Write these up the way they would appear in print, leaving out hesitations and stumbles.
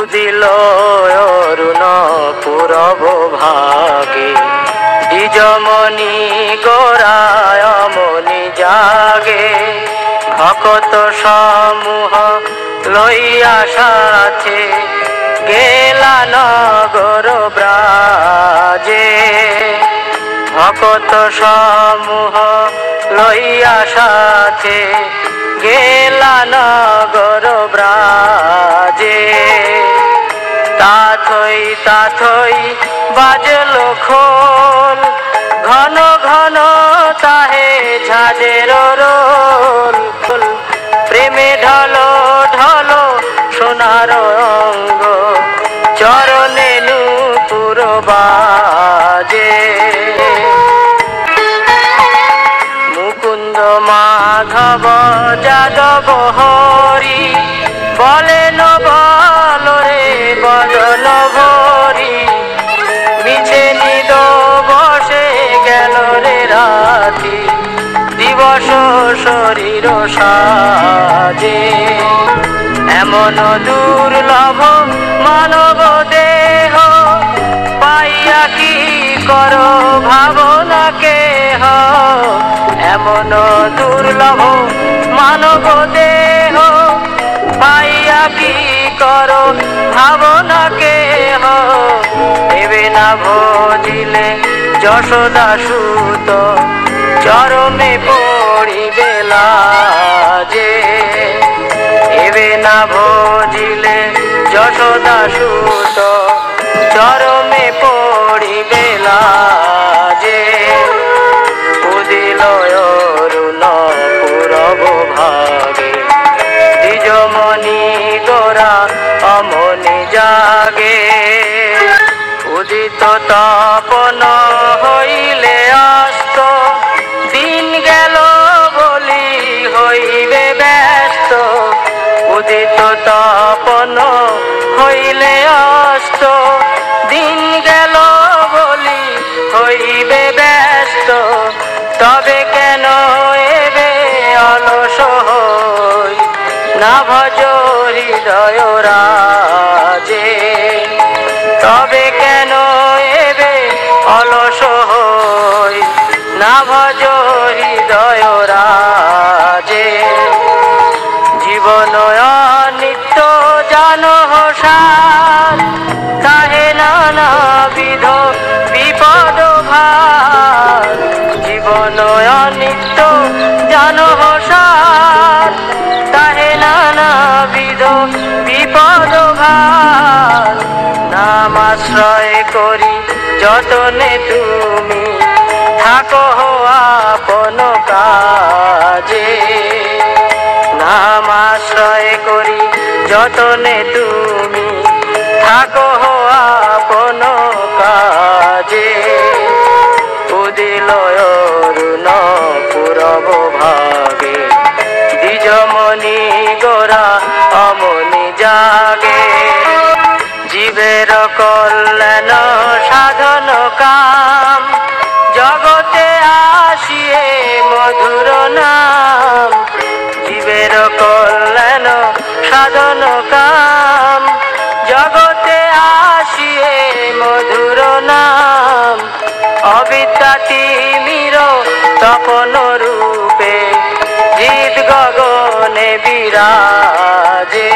উদিল অরুণ পূরব ভাগে দ্বিজমণি গোরায় মনি জাগে ভকত সমূহ লইয়া সাথে গেলা নগর ব্রাজে ভকত সমূহ লইয়া সাথে গেলা নগর ব্রাজে তাথই তাথই বাজলো খোল ঘন ঘন তাহে ঝাঁঝের রোল প্রেমে ঢলো ঢলো সোনার অঙ্গ চরণে নূপুর বাজে মুকুন্দ মাধব যাদব হরি বলেন বল রে বদন ভরি মিছে নিদ বসে গেল রে রাতি দিবস শরীর সাজে এমন দুর্লভ মানব দেহ পাইয়া কি করো ভাবনা কেহ এমন দুর্লভ মানব দেহ পাইয়া কি করো ভাবনা কেহ দেবে না ভজিলে যশোদা সুত চরমে পড়িবে লাজে এবে না ভজিলে যশোদা সুত চরমে পড়িবে লাজে উদিল অরুণ পূরব ভাগে দ্বিজমণি গোরা অমনি জাগে উদিত তপন হইলে অস্ত দিন গেল বলি হইবে ব্যস্ত উদিত তপন হইলে অস্ত দিন গেল বলি হইবে ব্যস্ত তবে কেন এবে অলস হই না ভজ হৃদয় রাজে তবে কেন এবে অলস হই না ভজ হৃদয় রাজে জীবন নিত্য জানো সার তাহে নানাবিধ বিপদ ভার জীবন নিত্য জানো সার তাহে নানাবিধ বিপদ ভার নাম আশ্রয় করি যতনে তুমি থাকো আপন কাজে নাম আশ্রয় করি যতনে তুমি থাকো আপন কাজে উদিল অরুণ পূরব ভাগে দ্বিজমণি গোরা অমনি জাগে জীবের কল্যাণ সাধন কাম জগতে আসিয়ে মধুর নাম জীবের কল্যাণ সাধন কাম জগতে আসিয়ে মধুর নাম অবিদ্যা তিমির তপন রূপে হৃদ গগনে বিরাজে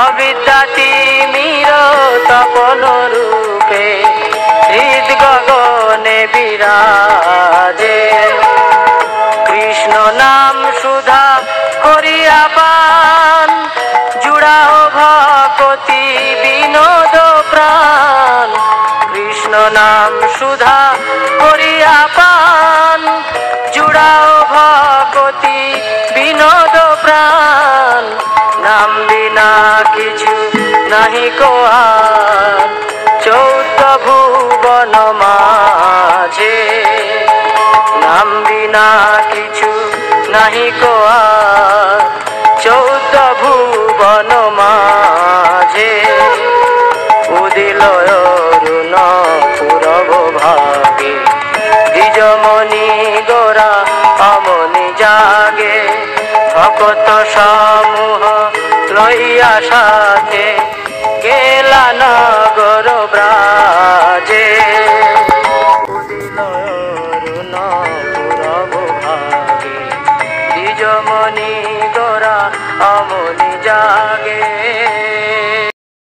অবিদ্যা তিমির তপন রূপে হৃদ গগনে বিরাজে কৃষ্ণ নাম সুধা করিয়া পান জুড়াও ভকতি বিনোদ প্রাণ কৃষ্ণ নাম সুধা করিয়া পান জুড়াও ভকতি বিনোদ প্রাণ নাম বিনা কিছু নাহি কোয়ার 14 ভুবন মাঝে নাম বিনা কিছু নাহি কোয়ার 14 ভুবন মাঝে উদিল অরুণ পূরব ভাগে দ্বিজমণি গোরা অমনি জাগে ভকত সমূহ লইয়া সাথে গেলা নগর ব্রাজে উদিল অরুণ পূরব ভাগে দ্বিজমণি গোরা অমনি জাগে